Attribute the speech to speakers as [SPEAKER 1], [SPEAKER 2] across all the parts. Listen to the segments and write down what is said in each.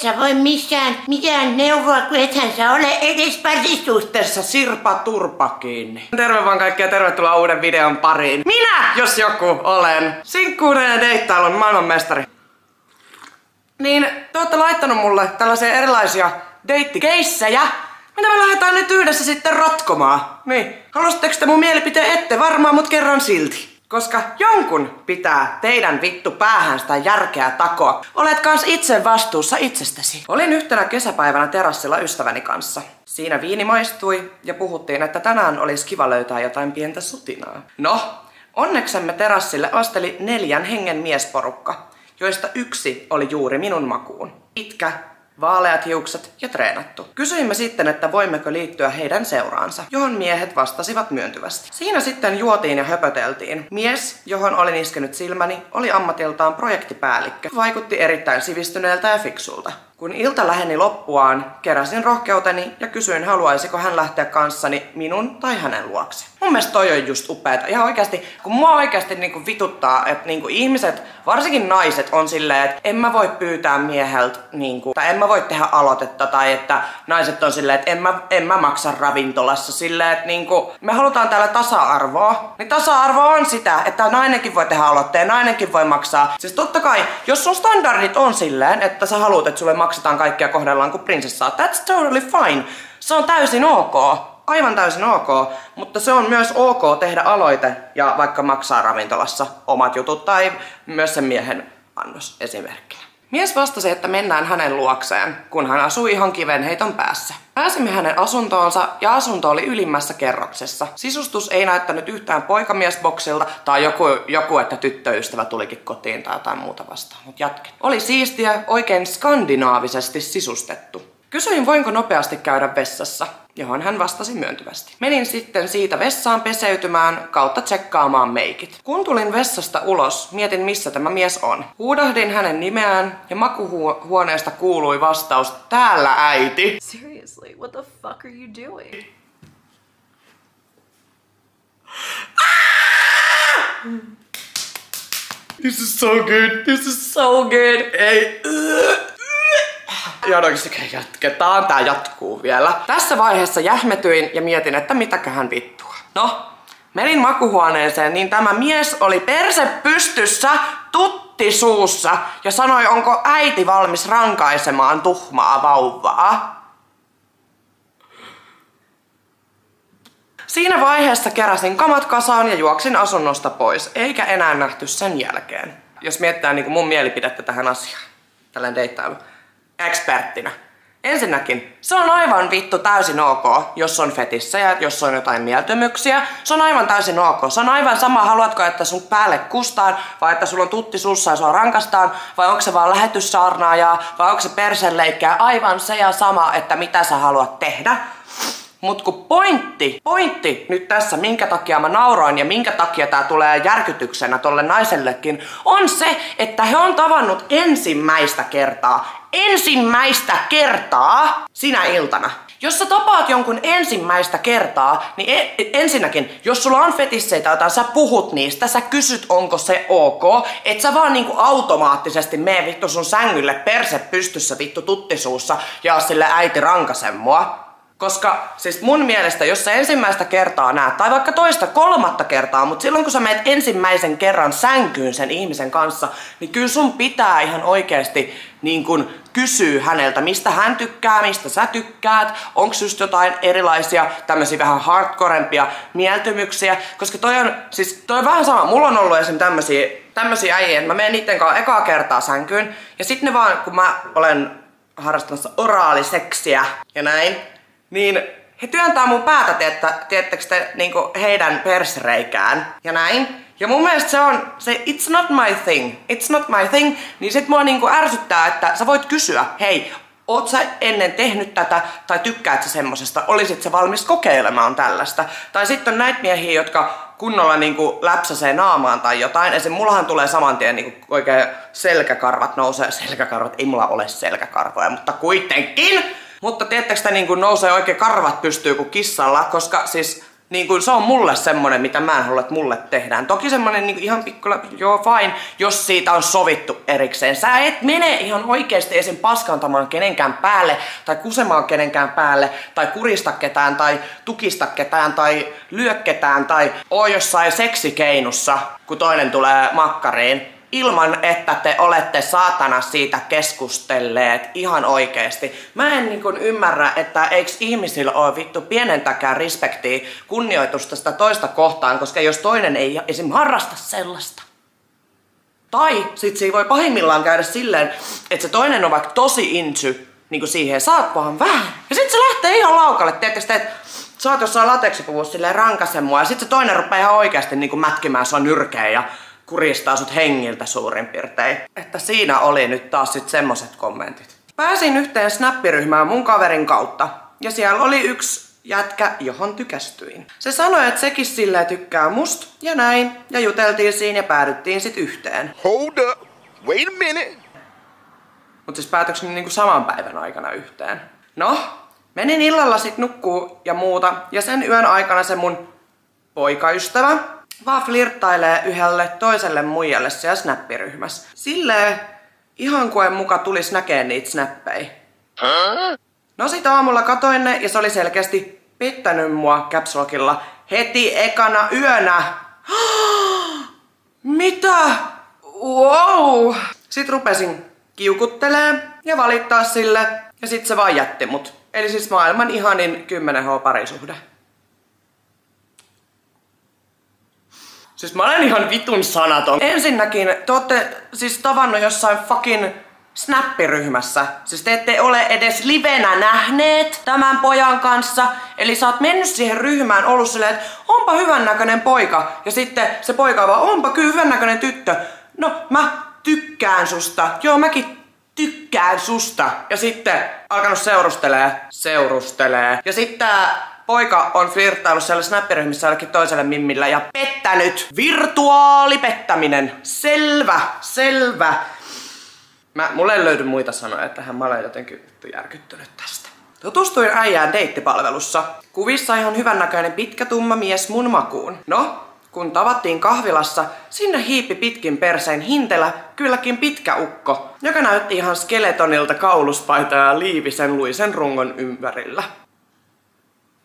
[SPEAKER 1] et sä voi mitään neuvoa, kun ethän sä ole edes parisuhteessa.
[SPEAKER 2] Sirpa turpa kiinni. Terve vaan kaikki ja tervetuloa uuden videon pariin. Minä, jos joku, olen sinkkuuden ja deittailun maailmanmestari. Niin, te ootte laittanut mulle tällaisia erilaisia deittikeissejä, mitä me lähdetään nyt yhdessä sitten ratkomaan. Niin, haluaisitteko te mun mielipiteen? Ette varmaan, mut kerran silti. Koska jonkun pitää teidän vittu päähän sitä järkeä takoa. Olet kans itse vastuussa itsestäsi. Olin yhtenä kesäpäivänä terassilla ystäväni kanssa. Siinä viini maistui ja puhuttiin, että tänään olisi kiva löytää jotain pientä sutinaa. No, onneksemme terassille asteli 4 hengen miesporukka, joista yksi oli juuri minun makuun. Pitkä, vaaleat hiukset ja treenattu. Kysyimme sitten, että voimmeko liittyä heidän seuraansa, johon miehet vastasivat myöntyvästi. Siinä sitten juotiin ja höpöteltiin. Mies, johon olin iskenyt silmäni, oli ammatiltaan projektipäällikkö. Vaikutti erittäin sivistyneeltä ja fiksulta. Kun ilta läheni loppuaan, keräsin rohkeuteni ja kysyin, haluaisiko hän lähteä kanssani minun tai hänen luokse. Mun mielestä toi on just upeeta. Ihan oikeasti, kun mua oikeasti niinku vituttaa, että niinku ihmiset, varsinkin naiset, on silleen, että en mä voi pyytää mieheltä, niinku, tai en mä voi tehdä aloitetta, tai että naiset on silleen, että en mä maksa ravintolassa silleen, että niinku, me halutaan täällä tasa-arvoa. Niin tasa-arvo on sitä, että nainenkin voi tehdä aloitteen, nainenkin voi maksaa. Siis totta kai, jos sun standardit on silleen, että sä haluat, että sulle maksetaan kaikkia kohdellaan kuin prinsessaa, that's totally fine. Se on täysin ok. Aivan täysin ok, mutta se on myös ok tehdä aloite ja vaikka maksaa ravintolassa omat jutut tai myös sen miehen annos esimerkkinä. Mies vastasi, että mennään hänen luokseen, kun hän asui ihan kivenheiton päässä. Pääsimme hänen asuntoonsa ja asunto oli ylimmässä kerroksessa. Sisustus ei näyttänyt yhtään poikamiesboksilta tai joku että tyttöystävä tulikin kotiin tai jotain muuta vastaan, mutta jatket. Oli siistiä, oikein skandinaavisesti sisustettu. Kysyin, voinko nopeasti käydä vessassa, johon hän vastasi myöntyvästi. Menin sitten siitä vessaan peseytymään kautta tsekkaamaan meikit. Kun tulin vessasta ulos, mietin missä tämä mies on. Huudahdin hänen nimeään ja makuhuoneesta kuului vastaus, täällä äiti.
[SPEAKER 3] Seriously, what the fuck are you doing?
[SPEAKER 2] This is so good, this is so good. Ei. Ja oikeesti jatketaan, tää jatkuu vielä. Tässä vaiheessa jähmetyin ja mietin, että mitäköhän vittua. No, menin makuhuoneeseen, niin tämä mies oli perse pystyssä, tutti suussa ja sanoi, onko äiti valmis rankaisemaan tuhmaa vauvaa. Siinä vaiheessa keräsin kamat kasaan ja juoksin asunnosta pois, eikä enää nähty sen jälkeen. Jos miettää niin kuin mun mielipidettä tähän asiaan, tällainen deittailu. Eksperttinä. Ensinnäkin, se on aivan vittu täysin ok, jos on fetissejä, jos on jotain mieltymyksiä. Se on aivan täysin ok. Se on aivan sama, haluatko, että sun päälle kustaan, vai että sulla on tutti sussa ja sua rankastaan, vai onko se vaan lähetyssaarnaajaa, vai onko se persenleikkää. Aivan se ja sama, että mitä sä haluat tehdä. Mut kun pointti nyt tässä, minkä takia mä nauroin ja minkä takia tää tulee järkytyksenä tolle naisellekin, on se, että he on tavannut ensimmäistä kertaa sinä iltana. Jos sä tapaat jonkun ensimmäistä kertaa, niin ensinnäkin, jos sulla on fetisseitä jotain, sä puhut niistä, sä kysyt onko se ok, et sä vaan niinku automaattisesti mene vittu sun sängylle perse pystyssä vittu tuttisuussa ja sille äiti rankase mua. Koska siis mun mielestä, jos sä ensimmäistä kertaa näet, tai vaikka toista, 3. kertaa, mutta silloin kun sä meet ensimmäisen kerran sänkyyn sen ihmisen kanssa, niin kyllä sun pitää ihan oikeesti niin kun kysyä häneltä, mistä hän tykkää, mistä sä tykkäät, onks just jotain erilaisia tämmösiä vähän hardcorempia mieltymyksiä, koska toi on vähän sama, mulla on ollut esim. tämmösiä äijä, että mä menen niitten kanssa ekaa kertaa sänkyyn, ja sitten ne vaan, kun mä olen harrastamassa oraaliseksiä ja näin, niin he työntää mun päätä, tiedättekö te, niinku heidän persreikään ja näin. Ja mun mielestä it's not my thing, niin sit mua niinku ärsyttää, että sä voit kysyä, hei, oot sä ennen tehnyt tätä, tai tykkäät sä semmosesta, olisit sä valmis kokeilemaan tällaista. Tai sitten on näitä miehiä, jotka kunnolla niinku läpsäsee naamaan tai jotain. Esim. Mullahan tulee saman tien niinku oikein selkäkarvat nousee. Selkäkarvat, ei mulla ole selkäkarvoja, mutta kuitenkin. Mutta tiedättekö te, niin nousee oikein karvat pystyy kuin kissalla, koska siis Niin kuin se on mulle semmonen, mitä mä en halua, että mulle tehdään. Toki semmonen niin ihan pikkulla, joo fine, jos siitä on sovittu erikseen. Sä et mene ihan oikeesti esim. Paskantamaan kenenkään päälle, tai kusemaan kenenkään päälle, tai kurista ketään, tai tukista ketään, tai lyö ketään, tai oo jossain seksikeinussa, kun toinen tulee makkariin. Ilman, että te olette saatana siitä keskustelleet ihan oikeesti. Mä en niin kun ymmärrä, että eiks ihmisillä ole vittu pienentäkään respektiä, kunnioitusta sitä toista kohtaan, koska jos toinen ei esim. Harrasta sellaista. Tai sit siinä voi pahimmillaan käydä silleen, että se toinen on vaikka tosi into niin siihen, saat vaan vähän. Ja sit se lähtee ihan laukalle, tietysti, että sä oot jossain lateksipuvussa silleen rankasen mua, ja sit se toinen rupeaa ihan oikeasti niin mätkimään sua nyrkeen ja kuristaa sut hengiltä suurin piirtein. Että siinä oli nyt taas sit semmoset kommentit. Pääsin yhteen snappiryhmään mun kaverin kautta. Ja siellä oli yksi jätkä, johon tykästyin. Se sanoi, että sekin silleen tykkää must ja näin. Ja juteltiin siinä ja päädyttiin sit yhteen.
[SPEAKER 4] Hold up. Wait a minute.
[SPEAKER 2] Mut siis päätökseni niinku saman päivän aikana yhteen. No, menin illalla sit nukkuu ja muuta. Ja sen yön aikana se mun poikaystävä vaan flirttailee yhdelle toiselle muijalle siellä snappiryhmässä. Silleen ihan kuin muka tulis näkee niitä snappeja. No sit aamulla katoin ne ja se oli selkeästi pettänyt mua caps lockilla heti ekana yönä. Mitä? Wow! Sit rupesin kiukuttelee ja valittaa sille ja sit se vaan jätti mut. Eli siis maailman ihanin 10H parisuhde. Siis mä olen ihan vitun sanaton. Ensinnäkin te ootte siis tavannut jossain fucking snappiryhmässä. Siis te ette ole edes livenä nähneet tämän pojan kanssa. Eli sä oot mennyt siihen ryhmään, ollut silleen, että onpa hyvännäköinen poika. Ja sitten se poika vaan, onpa kyllä hyvännäköinen tyttö. No mä tykkään susta. Joo mäkin tykkään susta. Ja sitten alkanut seurustelee. Ja sitten poika on flirttaillut siellä snappiryhmissä jollekin toiselle mimmillä ja pettänyt. Virtuaalipettäminen. Selvä. Mulle ei löydy muita sanoja tähän. Mä olen jotenkin järkyttynyt tästä. Tutustuin äijään deittipalvelussa. Kuvissa ihan hyvännäköinen pitkä tumma mies mun makuun. No, kun tavattiin kahvilassa, sinne hiipi pitkin persein hintelä, kylläkin pitkä ukko, joka näytti ihan skeletonilta kauluspaitaa ja liivisen luisen rungon ympärillä.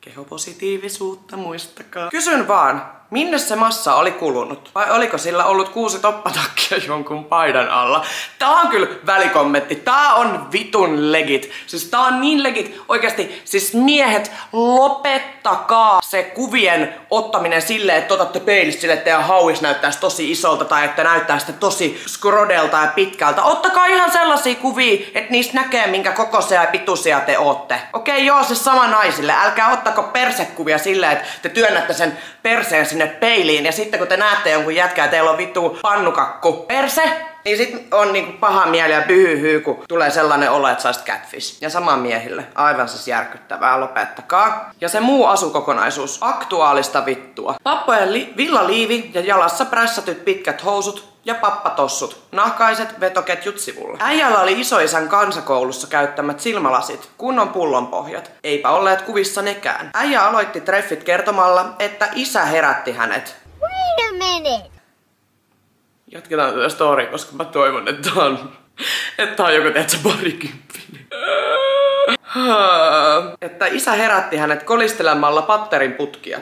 [SPEAKER 2] Kehopositiivisuutta muistakaa. Kysyn vaan, minne se massa oli kulunut? Vai oliko sillä ollut 6 toppatakkia jonkun paidan alla? Tää on kyllä välikommentti. Tää on vitun legit. Siis tää on niin legit. Oikeasti, siis miehet, lopettakaa se kuvien ottaminen silleen, että otatte peilistä silleen, että teidän hauis näyttäisi tosi isolta tai että näyttää sitä tosi skrodelta ja pitkältä. Ottakaa ihan sellaisia kuvia, että niistä näkee minkä kokoisia ja pituisia te ootte. Okei, joo, se sama naisille. Älkää ottako persekuvia silleen, että te työnnätte sen perseen sinne peiliin ja sitten kun te näette jonkun jätkää ja teillä on vittu pannukakku perse, niin sit on niinku paha mieli ja pyhyhyy, kun tulee sellainen olo, että saisit catfish. Ja sama miehille. Aivan siis järkyttävää, lopettakaa. Ja se muu asukokonaisuus. Aktuaalista vittua. Pappojen villaliivi ja jalassa prässätyt pitkät housut ja pappatossut. Nahkaiset vetoketjut sivulla. Äijällä oli isoisän kansakoulussa käyttämät silmälasit. Kunnon pullonpohjat. Eipä olleet kuvissa nekään. Äijä aloitti treffit kertomalla, että isä herätti hänet.
[SPEAKER 1] Wait a minute.
[SPEAKER 2] Jatketaan tätä story, koska mä toivon, että tää on joku teetsä parikymppinen. Että isä herätti hänet kolistelemalla patterin putkia,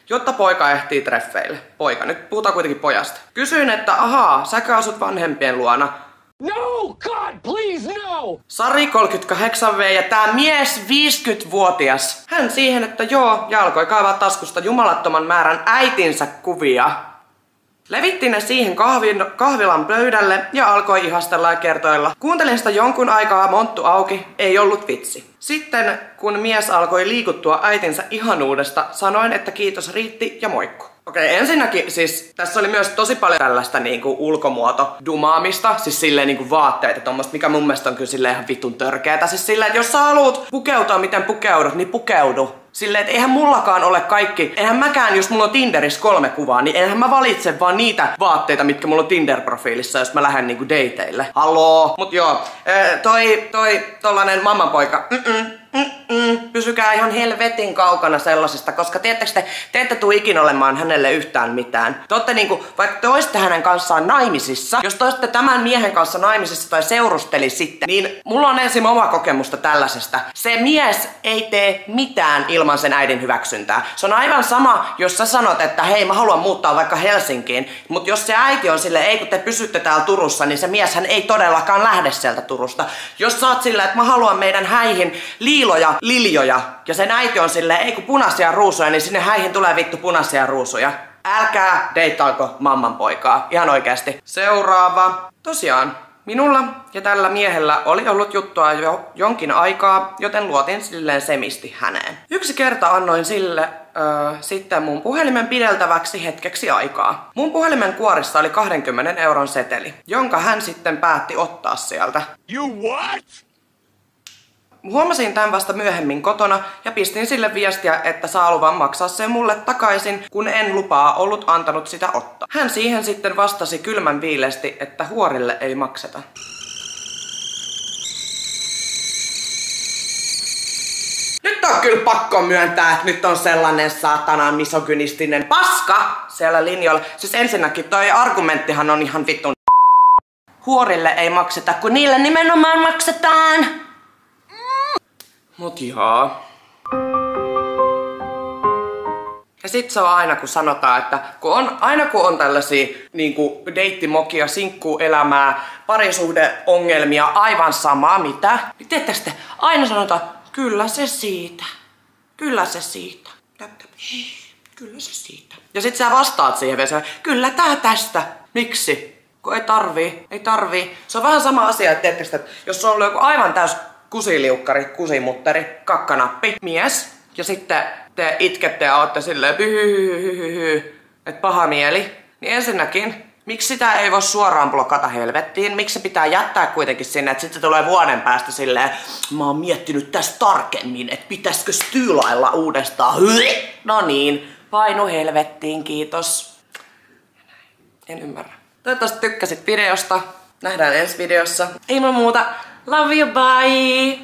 [SPEAKER 2] jotta poika ehtii treffeille. Poika, nyt puhutaan kuitenkin pojasta. Kysyin, että ahaa, säkö asut vanhempien luona?
[SPEAKER 4] No, God, please, no!
[SPEAKER 2] Sari 38V ja tää mies 50-vuotias. Hän siihen, että joo, ja alkoi kaivaa taskusta jumalattoman määrän äitinsä kuvia. Levitti ne siihen kahvilan pöydälle ja alkoi ihastella ja kertoilla. Kuuntelin sitä jonkun aikaa monttu auki, ei ollut vitsi. Sitten kun mies alkoi liikuttua äitinsä ihanuudesta, sanoin, että kiitos riitti ja moikku. Okei, ensinnäkin siis tässä oli myös tosi paljon tällaista niinku ulkomuoto-dumaamista, siis silleen niinku vaatteita tommoista, mikä mun mielestä on kyllä silleen ihan vitun törkeetä. Siis silleen, että jos sä haluut pukeutua miten pukeudut, niin pukeudu. Silleen, että eihän mullakaan ole kaikki, eihän mäkään, jos mulla on Tinderissä 3 kuvaa, niin eihän mä valitse vaan niitä vaatteita, mitkä mulla on Tinder-profiilissa, jos mä lähden niinku dateille. Halloo! Mut joo, tollanen mammanpoika, pysykää ihan helvetin kaukana sellaisista, koska tiedättekö te ette tule ikinä olemaan hänelle yhtään mitään. Te ootte niinku, vaikka te olisitte hänen kanssaan naimisissa, jos te olisitte tämän miehen kanssa naimisissa tai seurustelisitte, niin mulla on ensin oma kokemusta tällaisesta. Se mies ei tee mitään ilman sen äidin hyväksyntää. Se on aivan sama, jos sä sanot, että hei mä haluan muuttaa vaikka Helsinkiin, mutta jos se äiti on silleen, ei kun te pysytte täällä Turussa, niin se mieshän ei todellakaan lähde sieltä Turusta. Jos sä oot silleen, että mä haluan meidän häihin liiloja, liljoja, ja sen äiti on silleen, ei kun punaisia ruusuja, niin sinne häihin tulee vittu punaisia ruusuja. Älkää deittaako mamman poikaa, ihan oikeasti. Seuraava. Tosiaan, minulla ja tällä miehellä oli ollut juttua jo jonkin aikaa, joten luotin silleen semisti häneen. Yksi kerta annoin sille sitten mun puhelimen pideltäväksi hetkeksi aikaa. Mun puhelimen kuorissa oli 20 euron seteli, jonka hän sitten päätti ottaa sieltä.
[SPEAKER 4] You what?
[SPEAKER 2] Huomasin tämän vasta myöhemmin kotona ja pistin sille viestiä, että saa luvan maksaa sen mulle takaisin, kun en lupaa ollut antanut sitä ottaa. Hän siihen sitten vastasi kylmän viileesti, että huorille ei makseta. Nyt on kyllä pakko myöntää, että nyt on sellainen saatanan misogynistinen paska siellä linjoilla. Siis ensinnäkin toi argumenttihan on ihan vittun. Huorille ei makseta, kun niille nimenomaan maksetaan. Mut jaa. Ja sit se on aina kun sanotaan, että aina kun on tällaisia niinku deittimokia, sinkkuelämää, parisuhdeongelmia, aivan samaa mitä, niin tiedättekö te, aina sanotaan, kyllä se siitä. Kyllä se siitä. Kyllä se siitä. Ja sit sä vastaat siihen vielä, kyllä tää tästä. Miksi? Kun ei tarvii. Se on vähän sama asia, että tiedättekö, että jos on ollut joku aivan täys kusiliukkari, kusimutteri, kakkanappi, mies, ja sitten te itkette ja ootte silleen että paha mieli, niin ensinnäkin, miksi sitä ei voi suoraan blokata helvettiin? Miksi se pitää jättää kuitenkin sinne, että sitten tulee vuoden päästä silleen, mä oon miettinyt tästä tarkemmin, että pitäisikö styylailla uudestaan? No niin, painu helvettiin, kiitos. En ymmärrä. Toivottavasti tykkäsit videosta. Nähdään ensi videossa. Ei muuta. Love you, bye!